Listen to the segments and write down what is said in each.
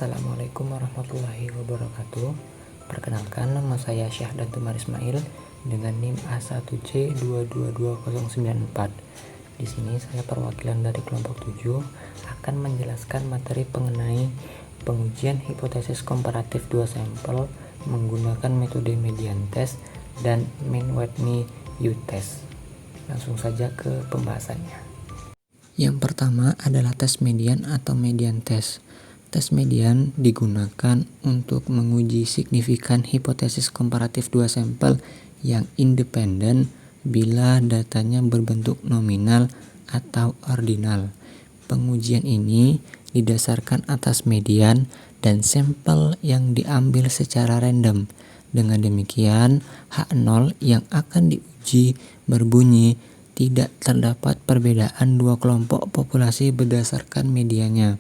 Assalamualaikum warahmatullahi wabarakatuh. Perkenalkan, nama saya Syahdan Tumar Ismail dengan NIM A1C222094. Di sini saya perwakilan dari kelompok 7 akan menjelaskan materi mengenai pengujian hipotesis komparatif 2 sampel menggunakan metode median test dan mean-Whitney U-test. Langsung saja ke pembahasannya. Yang pertama adalah tes median atau median test. Tes median digunakan untuk menguji signifikan hipotesis komparatif 2 sampel yang independen bila datanya berbentuk nominal atau ordinal. Pengujian ini didasarkan atas median dan sampel yang diambil secara random. Dengan demikian, H0 yang akan diuji berbunyi tidak terdapat perbedaan dua kelompok populasi berdasarkan mediannya.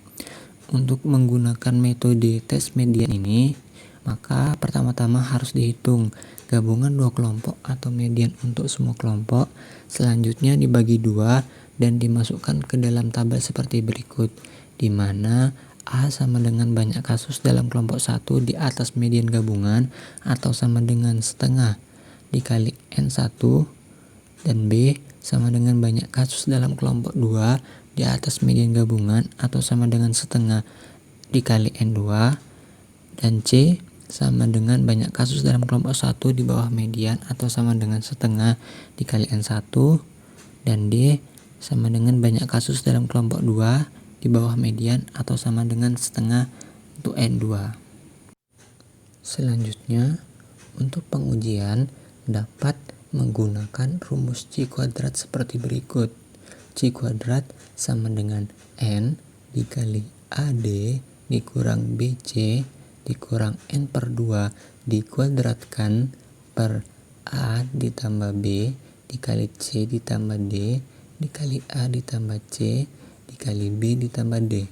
Untuk menggunakan metode tes median ini, maka pertama-tama harus dihitung gabungan dua kelompok atau median untuk semua kelompok. Selanjutnya dibagi dua dan dimasukkan ke dalam tabel seperti berikut, di mana A sama dengan banyak kasus dalam kelompok 1 di atas median gabungan atau sama dengan setengah dikali N1, dan B sama dengan banyak kasus dalam kelompok 2 di atas median gabungan atau sama dengan setengah dikali N2, dan C sama dengan banyak kasus dalam kelompok 1 di bawah median atau sama dengan setengah dikali N1, dan D sama dengan banyak kasus dalam kelompok 2 di bawah median atau sama dengan setengah untuk N2. Selanjutnya, untuk pengujian dapat menggunakan rumus C kuadrat seperti berikut. C kuadrat sama dengan N dikali AD dikurang BC dikurang N per 2 dikuadratkan per A ditambah B dikali C ditambah D dikali A ditambah C dikali B ditambah D.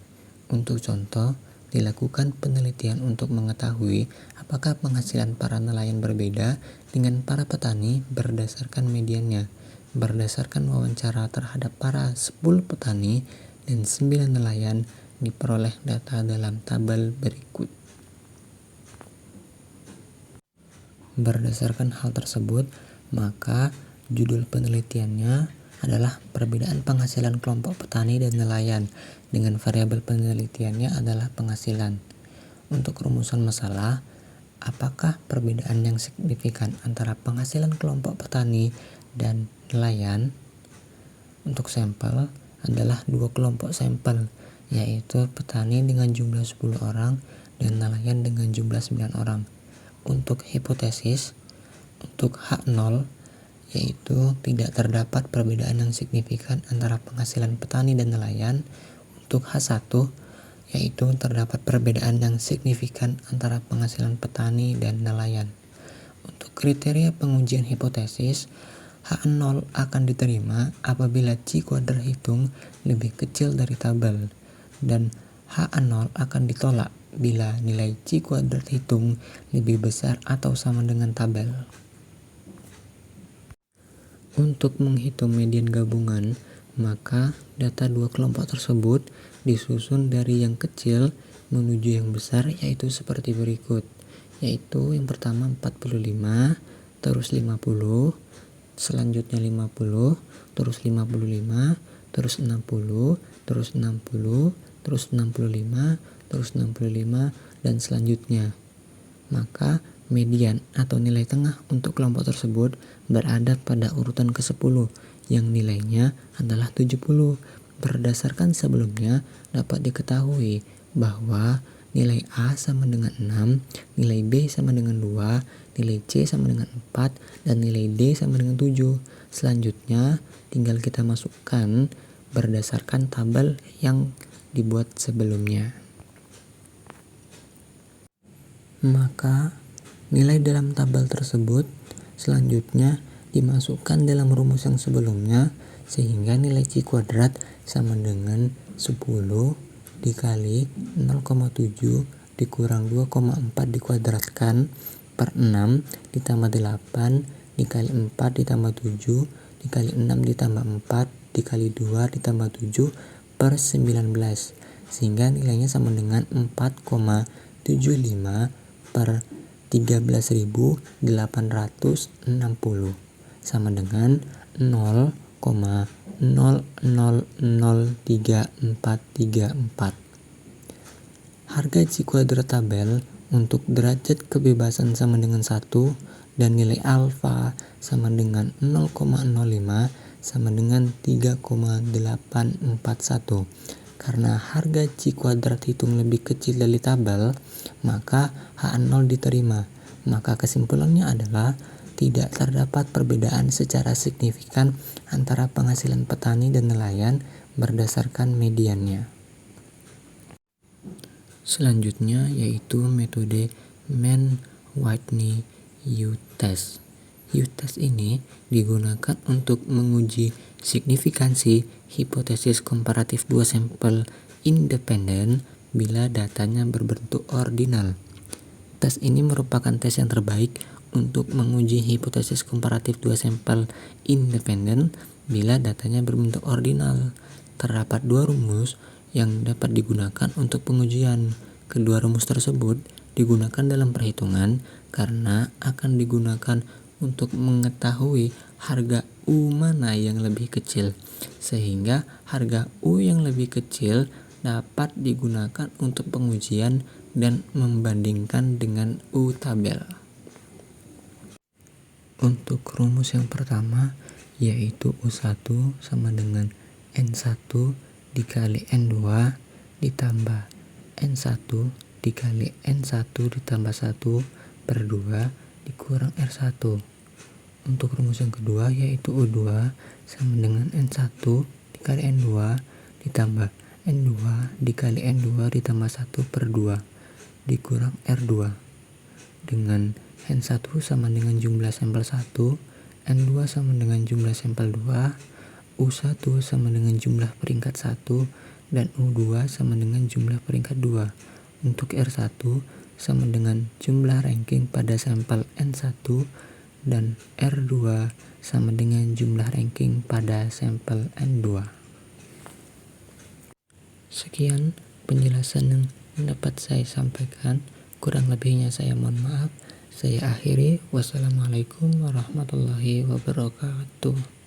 Untuk contoh, dilakukan penelitian untuk mengetahui apakah penghasilan para nelayan berbeda dengan para petani berdasarkan mediannya. Berdasarkan wawancara terhadap para 10 petani dan 9 nelayan, diperoleh data dalam tabel berikut. Berdasarkan hal tersebut, maka judul penelitiannya adalah perbedaan penghasilan kelompok petani dan nelayan dengan variabel penelitiannya adalah penghasilan. Untuk rumusan masalah, apakah perbedaan yang signifikan antara penghasilan kelompok petani dan nelayan untuk sampel adalah dua kelompok sampel, yaitu petani dengan jumlah 10 orang dan nelayan dengan jumlah 9 orang. Untuk hipotesis, untuk H0 yaitu tidak terdapat perbedaan yang signifikan antara penghasilan petani dan nelayan. Untuk H1 yaitu terdapat perbedaan yang signifikan antara penghasilan petani dan nelayan. Untuk kriteria pengujian hipotesis, H0 akan diterima apabila C kuadrat hitung lebih kecil dari tabel, dan H0 akan ditolak bila nilai C kuadrat hitung lebih besar atau sama dengan tabel. Untuk menghitung median gabungan, maka data dua kelompok tersebut disusun dari yang kecil menuju yang besar, yaitu seperti berikut, yaitu yang pertama 45, terus 50, selanjutnya 50, terus 55, terus 60, terus 60, terus 65, terus 65, dan selanjutnya. Maka median atau nilai tengah untuk kelompok tersebut berada pada urutan ke-10 yang nilainya adalah 70. Berdasarkan sebelumnya dapat diketahui bahwa nilai A sama dengan 6, nilai B sama dengan 2, nilai C sama dengan 4, dan nilai D sama dengan 7. Selanjutnya tinggal kita masukkan berdasarkan tabel yang dibuat sebelumnya. Maka nilai dalam tabel tersebut selanjutnya dimasukkan dalam rumus yang sebelumnya, sehingga nilai C kuadrat sama dengan 10 dikali 0,7 dikurang 2,4 dikuadratkan per 6 ditambah 8 dikali 4 ditambah 7 dikali 6 ditambah 4 dikali 2 ditambah 7 per 19. sehingga nilainya sama dengan 4,75 per 13.860 sama dengan 0,000344. Harga C kuadrat tabel untuk derajat kebebasan sama dengan 1 dan nilai alfa sama dengan 0,05 sama dengan 3,841. Karena harga C kuadrat hitung lebih kecil dari tabel, maka H0 diterima. Maka kesimpulannya adalah tidak terdapat perbedaan secara signifikan antara penghasilan petani dan nelayan berdasarkan mediannya. Selanjutnya yaitu metode Mann-Whitney-U-test. U-test ini digunakan untuk menguji signifikansi hipotesis komparatif dua sampel independen bila datanya berbentuk ordinal. Tes ini merupakan tes yang terbaik untuk menguji hipotesis komparatif dua sampel independen bila datanya berbentuk ordinal. Terdapat dua rumus yang dapat digunakan untuk pengujian. Kedua rumus tersebut digunakan dalam perhitungan karena akan digunakan untuk mengetahui harga U mana yang lebih kecil, sehingga harga U yang lebih kecil dapat digunakan untuk pengujian dan membandingkan dengan U tabel. Untuk rumus yang pertama yaitu U1 sama dengan N1 dikali N2 ditambah N1 dikali N1 ditambah 1 per 2 dikurang R1. Untuk rumus yang kedua yaitu U2 sama dengan N1 dikali N2 ditambah N2 dikali N2 ditambah 1 per 2 dikurang R2. Dengan N1 sama dengan jumlah sampel 1, N2 sama dengan jumlah sampel 2, U1 sama dengan jumlah peringkat 1, dan U2 sama dengan jumlah peringkat 2. Untuk R1 sama dengan jumlah ranking pada sampel N1 dan R2 sama dengan jumlah ranking pada sampel N2. Sekian penjelasan yang dapat saya sampaikan. Kurang lebihnya saya mohon maaf. Saya akhiri. Wassalamualaikum warahmatullahi wabarakatuh.